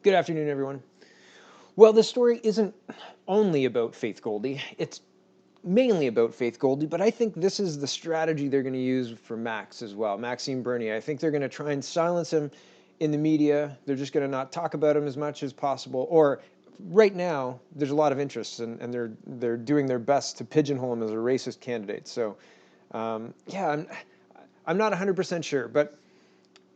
Good afternoon, everyone. Well, this story isn't only about Faith Goldy. It's mainly about Faith Goldy, but I think this is the strategy they're going to use for Max as well, Maxime Bernier. I think they're going to try and silence him in the media. They're just going to not talk about him as much as possible. Or right now, there's a lot of interest, and they're doing their best to pigeonhole him as a racist candidate. So, yeah, I'm not 100% sure, but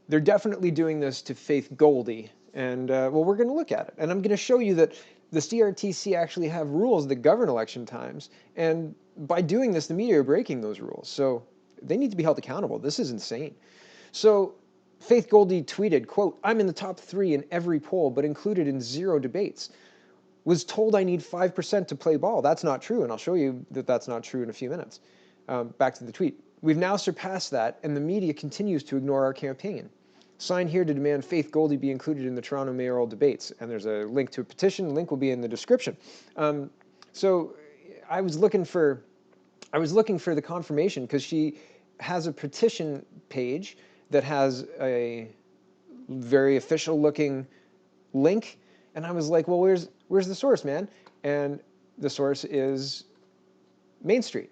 they're definitely doing this to Faith Goldy. And, well, we're going to look at it. And I'm going to show you that the CRTC actually have rules that govern election times. And by doing this, the media are breaking those rules. So they need to be held accountable. This is insane. So Faith Goldy tweeted, quote, "I'm in the top 3 in every poll, but included in 0 debates. Was told I need 5% to play ball. That's not true." And I'll show you that that's not true in a few minutes. Back to the tweet. "We've now surpassed that, and the media continues to ignore our campaign. Sign here to demand Faith Goldy be included in the Toronto mayoral debates." And there's a link to a petition. The link will be in the description. So I was looking for the confirmation because she has a petition page that has a very official looking link. And I was like, well, where's the source, man? And the source is Mainstreet.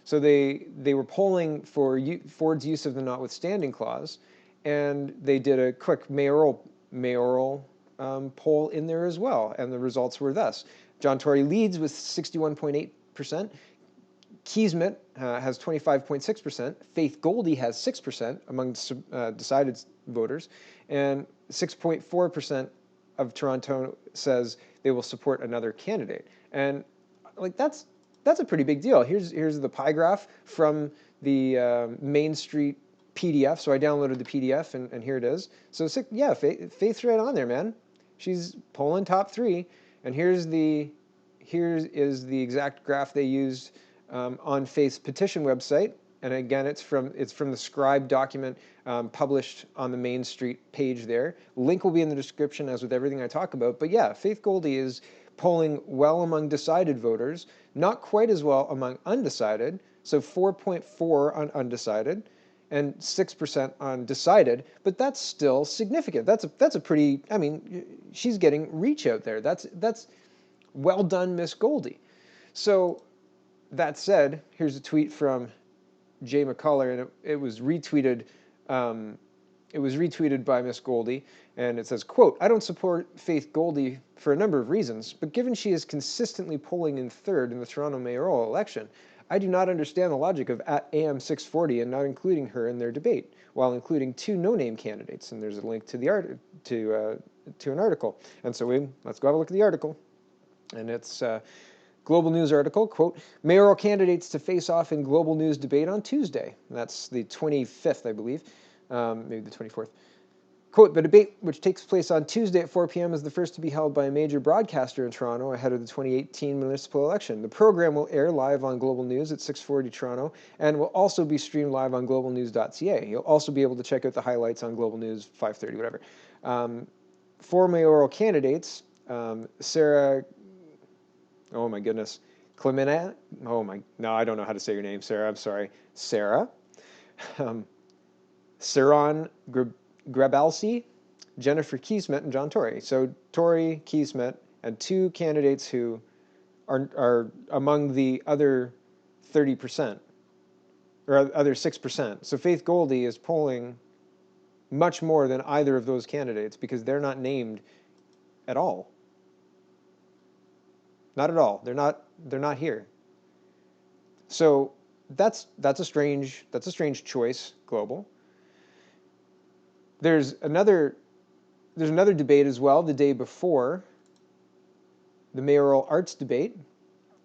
So they were polling for Ford's use of the notwithstanding clause, and they did a quick mayoral poll in there as well, and the results were thus. John Tory leads with 61.8%. Keesmit has 25.6%. Faith Goldy has 6% among decided voters, and 6.4% of Toronto says they will support another candidate. And like that's a pretty big deal. Here's the pie graph from the Mainstreet PDF. So I downloaded the PDF, and here it is. So yeah, Faith's right on there, man. She's polling top 3, and here is the exact graph they used on Faith's petition website. And again, it's from the Scribed document published on the Mainstreet page there. Link will be in the description, as with everything I talk about. But yeah, Faith Goldy is polling well among decided voters, not quite as well among undecided. So 4.4 on undecided and 6% on decided, but that's still significant. That's a pretty, I mean, she's getting reach out there. That's well done, Miss Goldy. So that said, here's a tweet from Jay McCullough, and it was retweeted. It was retweeted by Miss Goldy, and it says, quote, "I don't support Faith Goldy for a number of reasons, but given she is consistently polling in 3rd in the Toronto mayoral election, I do not understand the logic of at AM 640 and not including her in their debate, while including 2 no-name candidates." And there's a link to the to an article. And so let's go have a look at the article. And it's Global News article, quote, "Mayoral candidates to face off in Global News debate on Tuesday." And that's the 25th, I believe, maybe the 24th. Quote, "The debate, which takes place on Tuesday at 4 p.m., is the first to be held by a major broadcaster in Toronto ahead of the 2018 municipal election. The program will air live on Global News at 6:40 Toronto and will also be streamed live on globalnews.ca. You'll also be able to check out the highlights on Global News 5:30, whatever." 4 mayoral candidates, Sarah, oh my goodness, Clemena, no, I don't know how to say your name, Sarah, I'm sorry. Sarah, Saron Grabalsi, Jennifer Keesmit, and John Tory. So Tory, Keesmit, and 2 candidates who are among the other 30%, or other 6%. So Faith Goldy is polling much more than either of those candidates because they're not named at all. Not at all. They're not here. So that's a strange choice, Global. There's another debate as well the day before, the mayoral arts debate.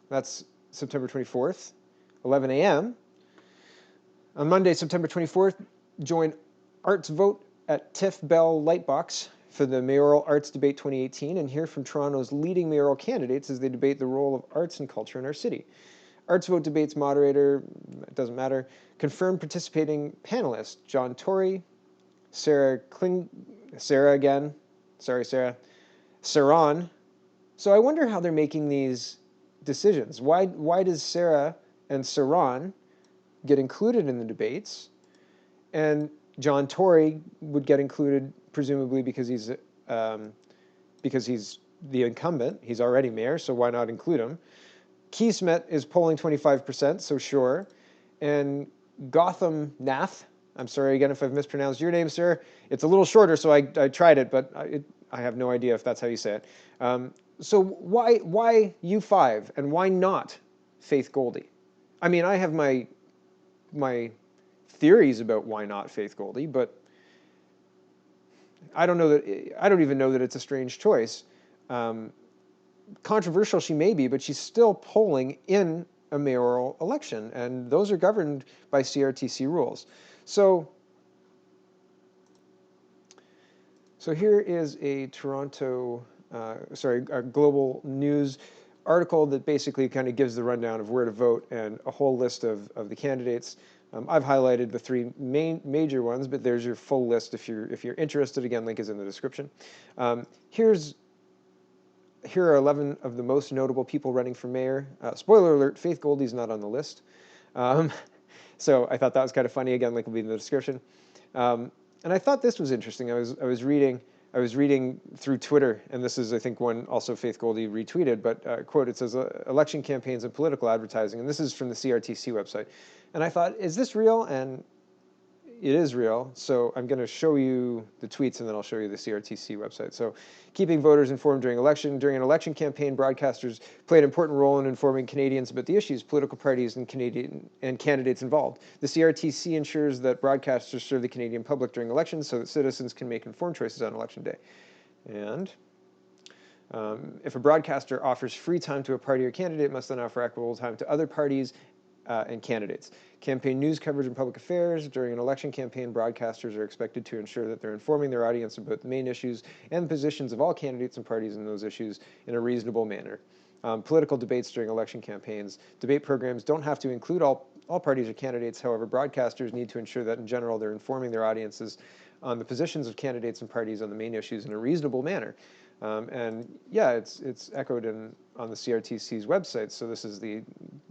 That's September 24th, 11 a.m. On Monday, September 24th, join Arts Vote at Tiff Bell Lightbox for the Mayoral Arts Debate 2018 and hear from Toronto's leading mayoral candidates as they debate the role of arts and culture in our city. Arts Vote debates moderator, it doesn't matter, confirmed participating panelists, John Tory, Sarah again, sorry, Sarah, Saron. So I wonder how they're making these decisions. Why does Sarah and Saron get included in the debates, and John Tory would get included presumably because he's the incumbent. He's already mayor, so why not include him? Keesmet is polling 25%, so sure. And Gotham Nath, I'm sorry again if I've mispronounced your name, sir. It's a little shorter, so I tried it, but I have no idea if that's how you say it. So why U5, and why not Faith Goldy? I mean, I have my theories about why not Faith Goldy, but I don't even know that it's a strange choice. Controversial she may be, but she's still polling in a mayoral election, and those are governed by CRTC rules. So here is a a Global News article that basically kind of gives the rundown of where to vote and a whole list of the candidates. I've highlighted the three major ones, but there's your full list if you're interested. Again, link is in the description. Here are 11 of the most notable people running for mayor. Spoiler alert, Faith Goldy's not on the list. So I thought that was kind of funny. Again, link will be in the description. And I thought this was interesting. I was reading through Twitter, and this is, I think, one also Faith Goldy retweeted, but quote, it says, election campaigns and political advertising, and this is from the CRTC website. And I thought, is this real? And it is real, so I'm going to show you the tweets, and then I'll show you the CRTC website. So, keeping voters informed during an election campaign, broadcasters play an important role in informing Canadians about the issues, political parties, and candidates involved. The CRTC ensures that broadcasters serve the Canadian public during elections so that citizens can make informed choices on election day. And if a broadcaster offers free time to a party or candidate, it must then offer equitable time to other parties and candidates. Campaign news coverage and public affairs. During an election campaign, broadcasters are expected to ensure that they're informing their audience about the main issues and positions of all candidates and parties in those issues in a reasonable manner. Political debates during election campaigns. Debate programs don't have to include all parties or candidates. However, broadcasters need to ensure that in general they're informing their audiences on the positions of candidates and parties on the main issues in a reasonable manner. And yeah, it's echoed on the CRTC's website. So this is the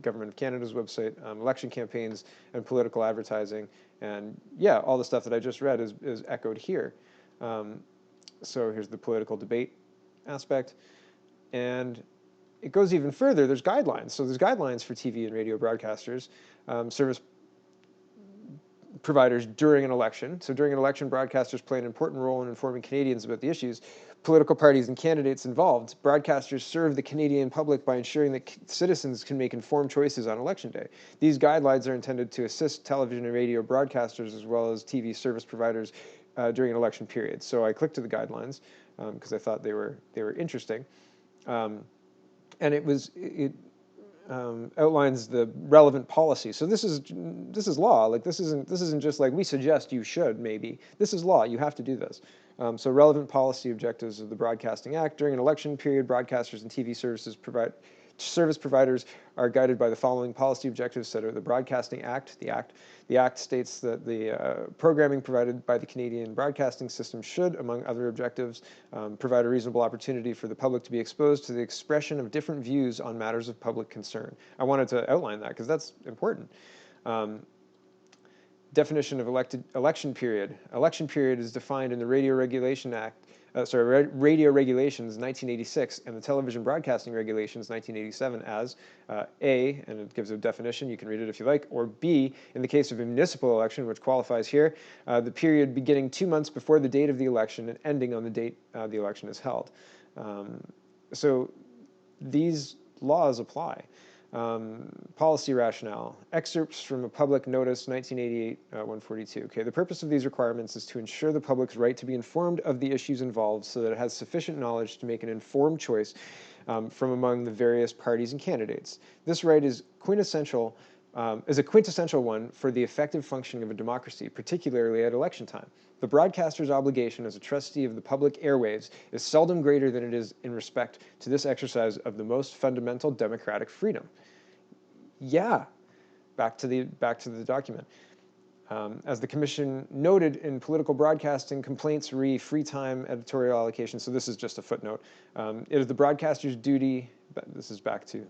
Government of Canada's website, election campaigns and political advertising. And yeah, all the stuff that I just read is echoed here. So here's the political debate aspect. And it goes even further. There's guidelines. So there's guidelines for TV and radio broadcasters, service providers during an election. So during an election, broadcasters play an important role in informing Canadians about the issues, political parties, and candidates involved. Broadcasters serve the Canadian public by ensuring that citizens can make informed choices on election day. These guidelines are intended to assist television and radio broadcasters as well as TV service providers during an election period. So I clicked to the guidelines because I thought they were interesting, and it outlines the relevant policy. So this is law. Like this isn't just like we suggest you should maybe. This is law. You have to do this. So relevant policy objectives of the Broadcasting Act. During an election period, broadcasters and TV service providers are guided by the following policy objectives set out in the Broadcasting Act. The Act states that the programming provided by the Canadian broadcasting system should, among other objectives, provide a reasonable opportunity for the public to be exposed to the expression of different views on matters of public concern. I wanted to outline that because that's important. Definition of election period. Election period is defined in the Radio Regulations 1986 and the Television Broadcasting Regulations 1987 as A, and it gives a definition, you can read it if you like, or B, in the case of a municipal election, which qualifies here, the period beginning 2 months before the date of the election and ending on the date the election is held. So these laws apply. Policy rationale. Excerpts from a public notice, 1988-142. Okay, the purpose of these requirements is to ensure the public's right to be informed of the issues involved so that it has sufficient knowledge to make an informed choice from among the various parties and candidates. This right is a quintessential one for the effective functioning of a democracy, particularly at election time. The broadcaster's obligation as a trustee of the public airwaves is seldom greater than it is in respect to this exercise of the most fundamental democratic freedom. Yeah, back to the document. As the Commission noted in political broadcasting complaints re free time editorial allocation, so this is just a footnote, it is the broadcaster's duty, this is back to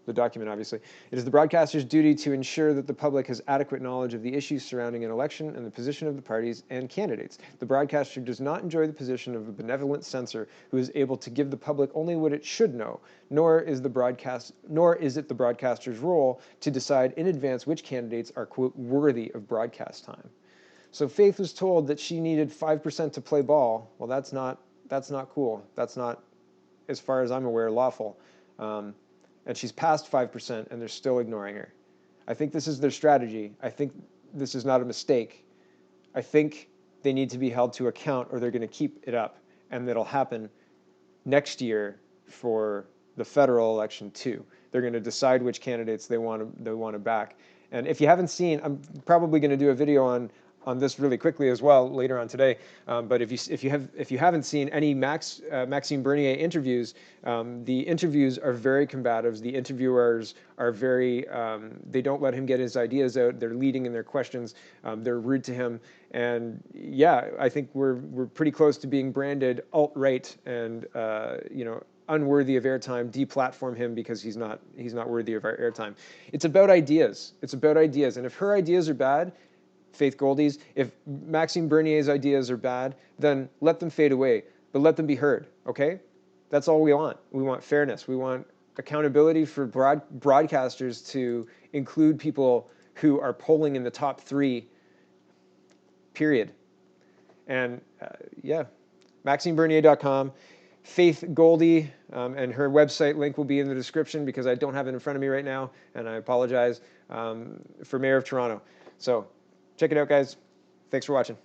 the document, obviously. It is the broadcaster's duty to ensure that the public has adequate knowledge of the issues surrounding an election and the position of the parties and candidates. The broadcaster does not enjoy the position of a benevolent censor who is able to give the public only what it should know, nor is it the broadcaster's role to decide in advance which candidates are, quote, worthy of broadcast time. So Faith was told that she needed 5% to play ball. Well, that's not cool. That's not, as far as I'm aware, lawful. And she's past 5%, and they're still ignoring her. I think this is their strategy. I think this is not a mistake. I think they need to be held to account, or they're going to keep it up, and it'll happen next year for the federal election too. They're going to decide which candidates they want to back. And if you haven't seen, I'm probably going to do a video on this really quickly as well later on today. But if you haven't seen any Maxime Bernier interviews, the interviews are very combative. The interviewers are very they don't let him get his ideas out. They're leading in their questions. They're rude to him. And yeah, I think we're pretty close to being branded alt-right and unworthy of airtime, deplatform him because he's not worthy of our airtime. It's about ideas. It's about ideas. And if her ideas are bad, Faith Goldy's, if Maxime Bernier's ideas are bad, then let them fade away, but let them be heard, okay? That's all we want. We want fairness. We want accountability for broadcasters to include people who are polling in the top 3, period. And yeah, MaximeBernier.com. Faith Goldy, and her website link will be in the description because I don't have it in front of me right now, and I apologize, for Mayor of Toronto. So check it out, guys. Thanks for watching.